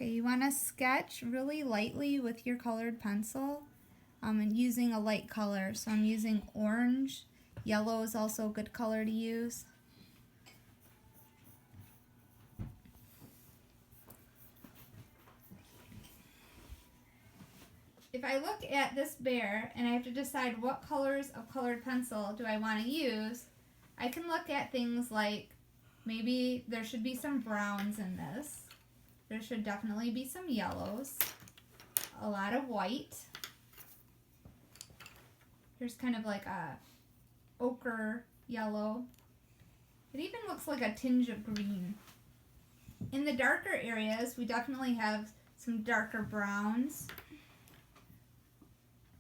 Okay, you want to sketch really lightly with your colored pencil and using a light color. So I'm using orange. Yellow is also a good color to use. If I look at this bear and I have to decide what colors of colored pencil do I want to use, I can look at things like maybe there should be some browns in this. There should definitely be some yellows, a lot of white. Here's kind of like a ochre yellow. It even looks like a tinge of green. In the darker areas, we definitely have some darker browns.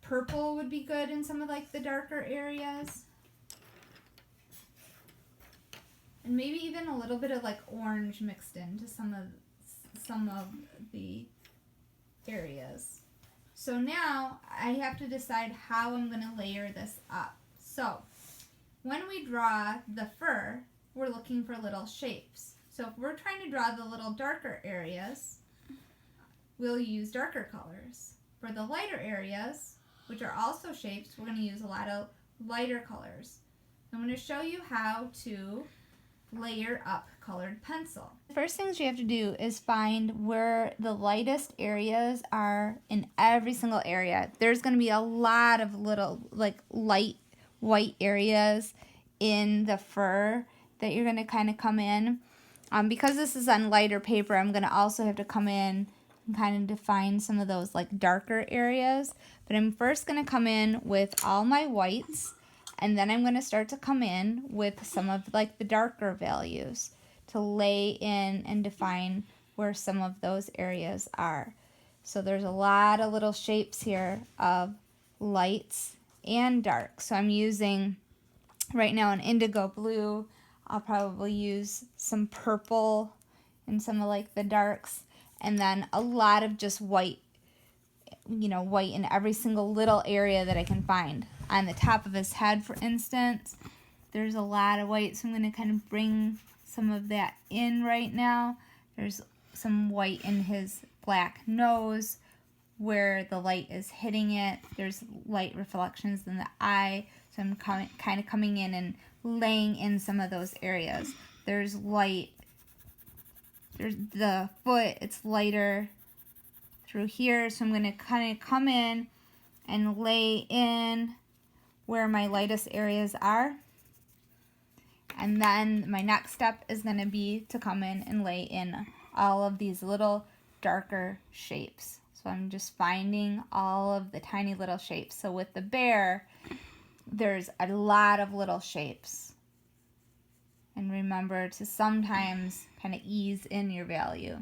Purple would be good in some of like the darker areas. And maybe even a little bit of like orange mixed into some of the areas. So now I have to decide how I'm going to layer this up. So when we draw the fur, we're looking for little shapes. So if we're trying to draw the little darker areas, we'll use darker colors. For the lighter areas, which are also shapes, we're going to use a lot of lighter colors. I'm going to show you how to layer up colored pencil. The first things you have to do is find where the lightest areas are in every single area. There's going to be a lot of little like light white areas in the fur that you're going to kind of come in. Because this is on lighter paper, I'm going to also have to come in and kind of define some of those like darker areas. But I'm first going to come in with all my whites, and then I'm going to start to come in with some of like the darker values to lay in and define where some of those areas are. So there's a lot of little shapes here of lights and dark. So I'm using right now an indigo blue. I'll probably use some purple and some of like the darks, and then a lot of just white, white in every single little area that I can find. On the top of his head, for instance, there's a lot of white, so I'm going to kind of bring some of that in right now. There's some white in his black nose where the light is hitting it. There's light reflections in the eye, so I'm kind of coming in and laying in some of those areas. There's light, there's the foot, it's lighter through here, so I'm going to kind of come in and lay in where my lightest areas are. And then my next step is going to be to come in and lay in all of these little darker shapes. So I'm just finding all of the tiny little shapes. So with the bear, there's a lot of little shapes. And remember to sometimes kind of ease in your value.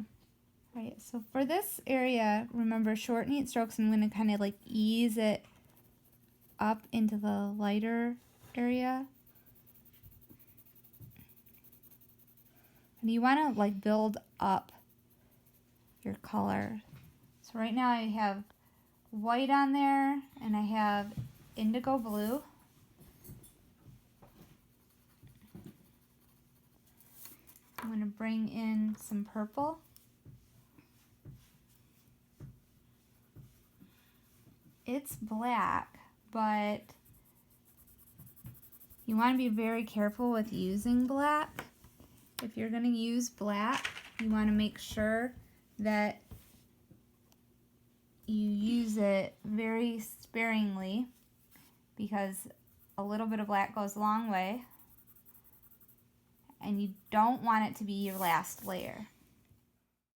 All right, so for this area, remember short, neat strokes. I'm going to kind of like ease it up into the lighter area. And you want to like build up your color. So right now I have white on there and I have indigo blue. I'm going to bring in some purple. It's black, but you want to be very careful with using black. If you're going to use black, you want to make sure that you use it very sparingly, because a little bit of black goes a long way, and you don't want it to be your last layer.